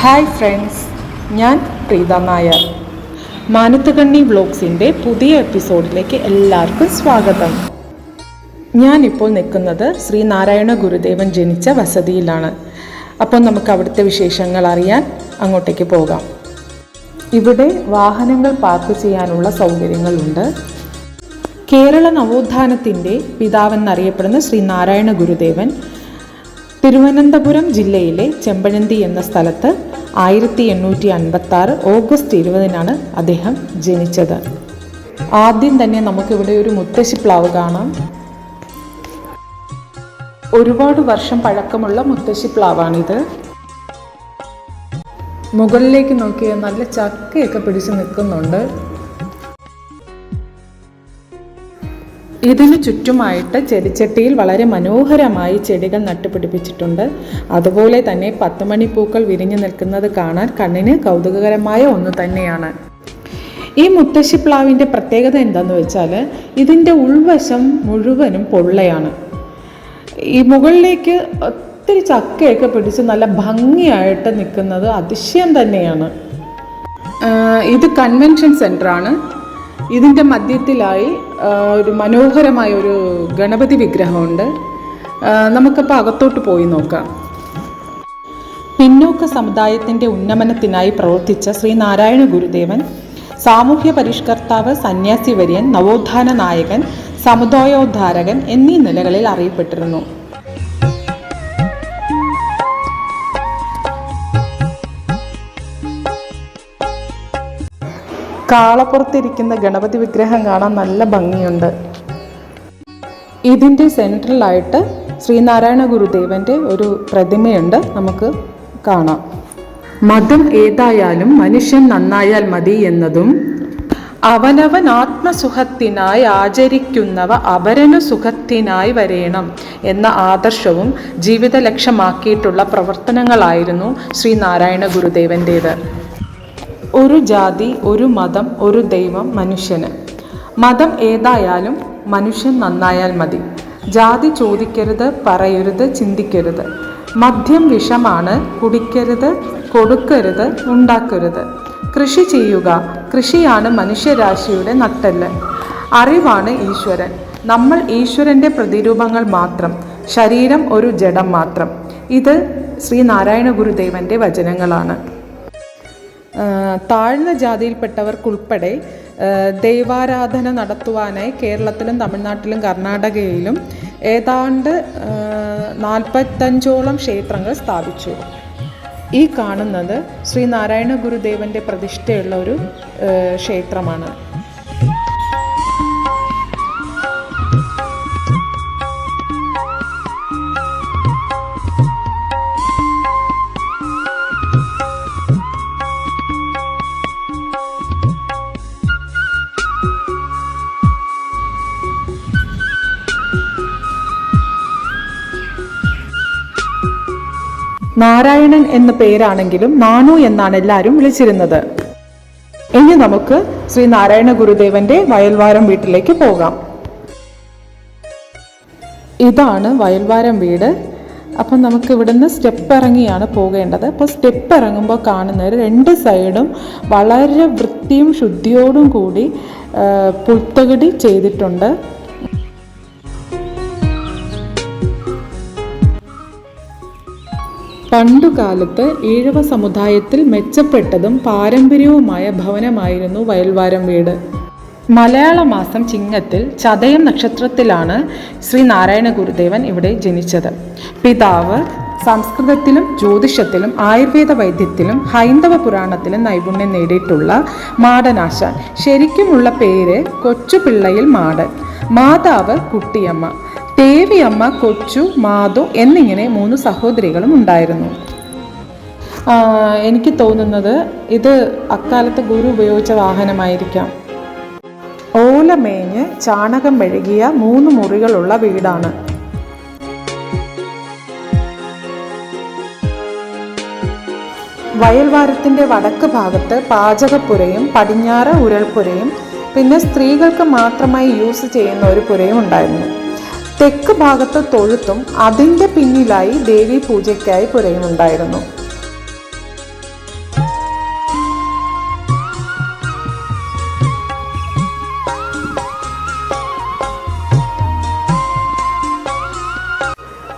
Hi friends, ഞാൻ പ്രീത നായർ. മാനത്തുകണ്ണി വ്ലോഗ്സിൻ്റെ പുതിയ എപ്പിസോഡിലേക്ക് എല്ലാവർക്കും സ്വാഗതം. ഞാനിപ്പോൾ നിൽക്കുന്നത് ശ്രീനാരായണ ഗുരുദേവൻ ജനിച്ച വസതിയിലാണ്. അപ്പോൾ നമുക്ക് അവിടുത്തെ വിശേഷങ്ങൾ അറിയാൻ അങ്ങോട്ടേക്ക് പോകാം. ഇവിടെ വാഹനങ്ങൾ പാർക്ക് ചെയ്യാനുള്ള സൗകര്യങ്ങളുണ്ട്. കേരള നവോത്ഥാനത്തിൻ്റെ പിതാവെന്നറിയപ്പെടുന്ന ശ്രീനാരായണ ഗുരുദേവൻ തിരുവനന്തപുരം ജില്ലയിലെ ചെമ്പഴന്തി എന്ന സ്ഥലത്ത് 1856 ഓഗസ്റ്റ് 20 അദ്ദേഹം ജനിച്ചത്. ആദ്യം തന്നെ നമുക്കിവിടെ ഒരു മുത്തശ്ശിപ്ലാവ് കാണാം. ഒരുപാട് വർഷം പഴക്കമുള്ള മുത്തശ്ശിപ്ലാവാണിത്. മുകളിലേക്ക് നോക്കിയാൽ നല്ല ചക്കയൊക്കെ പിടിച്ച് നിൽക്കുന്നുണ്ട്. ഇതിന് ചുറ്റുമായിട്ട് ചെടിച്ചട്ടിയിൽ വളരെ മനോഹരമായി ചെടികൾ നട്ടുപിടിപ്പിച്ചിട്ടുണ്ട്. അതുപോലെ തന്നെ 10 മണിപ്പൂക്കൾ വിരിഞ്ഞു നിൽക്കുന്നത് കാണാൻ കണ്ണിന് കൗതുകകരമായ ഒന്ന് തന്നെയാണ്. ഈ മുത്തശ്ശിപ്ലാവിൻ്റെ പ്രത്യേകത എന്താണെന്ന് വെച്ചാൽ ഇതിൻ്റെ ഉൾവശം മുഴുവനും പൊള്ളയാണ്. ഈ മുകളിലേക്ക് ഒത്തിരി ചക്കയൊക്കെ പിടിച്ച് നല്ല ഭംഗിയായിട്ട് നിൽക്കുന്നത് അതിശയം തന്നെയാണ്. ഇത് കൺവെൻഷൻ സെൻ്ററാണ്. ഇതിൻ്റെ മധ്യത്തിലായി ഒരു മനോഹരമായ ഒരു ഗണപതി വിഗ്രഹമുണ്ട്. നമുക്കപ്പോൾ അകത്തോട്ട് പോയി നോക്കാം. പിന്നോക്ക സമുദായത്തിൻ്റെ ഉന്നമനത്തിനായി പ്രവർത്തിച്ച ശ്രീനാരായണ ഗുരുദേവൻ സാമൂഹ്യ പരിഷ്കർത്താവ്, സന്യാസി വര്യൻ, നവോത്ഥാന നായകൻ, സമുദായോദ്ധാരകൻ എന്നീ നിലകളിൽ അറിയപ്പെട്ടിരുന്നു. കാളപ്പുറത്തിരിക്കുന്ന ഗണപതി വിഗ്രഹം കാണാൻ നല്ല ഭംഗിയുണ്ട്. ഇതിൻ്റെ സെൻട്രലായിട്ട് ശ്രീനാരായണ ഗുരുദേവൻ്റെ ഒരു പ്രതിമയുണ്ട്, നമുക്ക് കാണാം. മതം ഏതായാലും മനുഷ്യൻ നന്നായാൽ മതി എന്നതും അവനവൻ ആത്മസുഖത്തിനായി ആചരിക്കുന്നവ അപരനു സുഖത്തിനായി വരേണം എന്ന ആദർശവും ജീവിത ലക്ഷ്യമാക്കിയിട്ടുള്ള പ്രവർത്തനങ്ങളായിരുന്നു ശ്രീനാരായണ ഗുരുദേവൻ്റേത്. ഒരു ജാതി, ഒരു മതം, ഒരു ദൈവം മനുഷ്യന്. മതം ഏതായാലും മനുഷ്യൻ നന്നായാൽ മതി. ജാതി ചോദിക്കരുത്, പറയരുത്, ചിന്തിക്കരുത്. മദ്യം വിഷമാണ്, കുടിക്കരുത്, കൊടുക്കരുത്, ഉണ്ടാക്കരുത്. കൃഷി ചെയ്യുക, കൃഷിയാണ് മനുഷ്യരാശിയുടെ നട്ടെല്ല്. അറിവാണ് ഈശ്വരൻ. നമ്മൾ ഈശ്വരൻ്റെ പ്രതിരൂപങ്ങൾ മാത്രം. ശരീരം ഒരു ജഡം മാത്രം. ഇത് ശ്രീനാരായണ ഗുരുദേവൻ്റെ വചനങ്ങളാണ്. താഴ്ന്ന ജാതിയിൽപ്പെട്ടവർക്കുൾപ്പെടെ ദൈവാരാധന നടത്തുവാനായി കേരളത്തിലും തമിഴ്നാട്ടിലും കർണാടകയിലും ഏതാണ്ട് 45ഓളം ക്ഷേത്രങ്ങൾ സ്ഥാപിച്ചു. ഈ കാണുന്നത് ശ്രീനാരായണ ഗുരുദേവൻ്റെ പ്രതിഷ്ഠയുള്ള ഒരു ക്ഷേത്രമാണ്. നാരായണൻ എന്ന പേരാണെങ്കിലും നാണു എന്നാണ് എല്ലാവരും വിളിച്ചിരുന്നത്. ഇനി നമുക്ക് ശ്രീനാരായണ ഗുരുദേവന്റെ വയൽവാരം വീട്ടിലേക്ക് പോകാം. ഇതാണ് വയൽവാരം വീട്. അപ്പം നമുക്ക് ഇവിടുന്ന് സ്റ്റെപ്പ് ഇറങ്ങിയാണ് പോകേണ്ടത്. അപ്പോൾ സ്റ്റെപ്പ് ഇറങ്ങുമ്പോൾ കാണുന്നത് 2 സൈഡും വളരെ വൃത്തിയും ശുദ്ധിയോടും കൂടി പുൽത്തകിടി ചെയ്തിട്ടുണ്ട്. പണ്ടുകാലത്ത് ഈഴവ സമുദായത്തിൽ മെച്ചപ്പെട്ടതും പാരമ്പര്യവുമായ ഭവനമായിരുന്നു വയൽവാരം വീട്. മലയാള മാസം ചിങ്ങത്തിൽ ചതയം നക്ഷത്രത്തിലാണ് ശ്രീനാരായണ ഗുരുദേവൻ ഇവിടെ ജനിച്ചത്. പിതാവ് സംസ്കൃതത്തിലും ജ്യോതിഷത്തിലും ആയുർവേദ വൈദ്യത്തിലും ഹൈന്ദവ പുരാണത്തിലും നൈപുണ്യം നേടിയിട്ടുള്ള മാടനാശാൻ. ശരിക്കുമുള്ള പേര് കൊച്ചുപിള്ളയിൽ മാടൻ. മാതാവ് കുട്ടിയമ്മ. ദേവിയമ്മ, കൊച്ചു, മാധു എന്നിങ്ങനെ 3 സഹോദരികളും ഉണ്ടായിരുന്നു. എനിക്ക് തോന്നുന്നത് ഇത് അക്കാലത്ത് ഗുരു ഉപയോഗിച്ച വാഹനമായിരിക്കാം. ഓലമേഞ്ഞ് ചാണകം മെഴുകിയ 3 മുറികളുള്ള വീടാണ്. വയൽവാരത്തിൻ്റെ വടക്ക് ഭാഗത്ത് പാചകപ്പുരയും പടിഞ്ഞാറ് ഉരൽപ്പുരയും പിന്നെ സ്ത്രീകൾക്ക് മാത്രമായി യൂസ് ചെയ്യുന്ന ഒരു പുരയും ഉണ്ടായിരുന്നു. തെക്ക് ഭാഗത്ത് തൊഴുത്തും അതിൻ്റെ പിന്നിലായി ദേവീ പൂജയ്ക്കായി പുരയുമുണ്ടായിരുന്നു.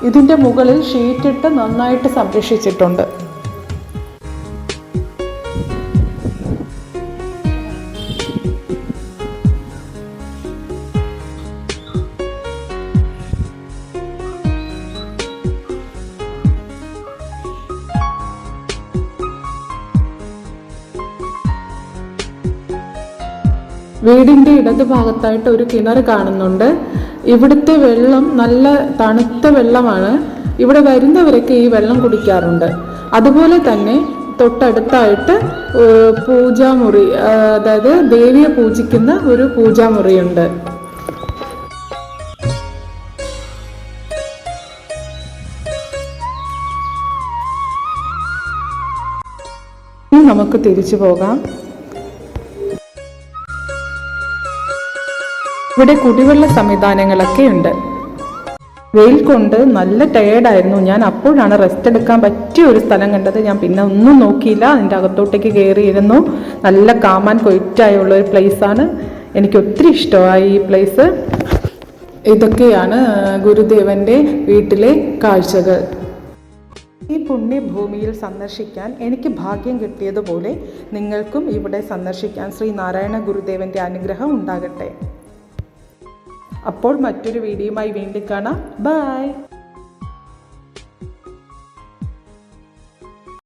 ഇതിൻ്റെ മുകളിൽ ഷീറ്റിട്ട് നന്നായിട്ട് സംരക്ഷിച്ചിട്ടുണ്ട്. വീടിൻ്റെ ഇടതുഭാഗത്തായിട്ട് ഒരു കിണർ കാണുന്നുണ്ട്. ഇവിടുത്തെ വെള്ളം നല്ല തണുത്ത വെള്ളമാണ്. ഇവിടെ വരുന്നവരൊക്കെ ഈ വെള്ളം കുടിക്കാറുണ്ട്. അതുപോലെ തന്നെ തൊട്ടടുത്തായിട്ട് പൂജാമുറി, അതായത് ദേവിയെ പൂജിക്കുന്ന ഒരു പൂജാമുറിയുണ്ട്. ഇനി നമുക്ക് തിരിച്ചു പോകാം. ഇവിടെ കുടിവെള്ള സംവിധാനങ്ങളൊക്കെ ഉണ്ട്. വെയിൽ കൊണ്ട് നല്ല ടയേർഡായിരുന്നു ഞാൻ. അപ്പോഴാണ് റെസ്റ്റ് എടുക്കാൻ പറ്റിയ ഒരു സ്ഥലം കണ്ടത്. ഞാൻ പിന്നെ ഒന്നും നോക്കിയില്ല, അതിൻ്റെ അകത്തോട്ടേക്ക് കയറിയിരുന്നു. നല്ല കാമാൻ കൊയ്റ്റായുള്ള ഒരു പ്ലേസാണ്. എനിക്ക് ഒത്തിരി ഇഷ്ടമായി ഈ പ്ലേസ്. ഇതൊക്കെയാണ് ഗുരുദേവൻ്റെ വീട്ടിലെ കാഴ്ചകൾ. ഈ പുണ്യഭൂമിയിൽ സന്ദർശിക്കാൻ എനിക്ക് ഭാഗ്യം കിട്ടിയതുപോലെ നിങ്ങൾക്കും ഇവിടെ സന്ദർശിക്കാൻ ശ്രീനാരായണ ഗുരുദേവൻ്റെ അനുഗ്രഹം ഉണ്ടാകട്ടെ. അപ്പോൾ മറ്റൊരു വീഡിയോയുമായി വീണ്ടും കാണാം. ബൈ.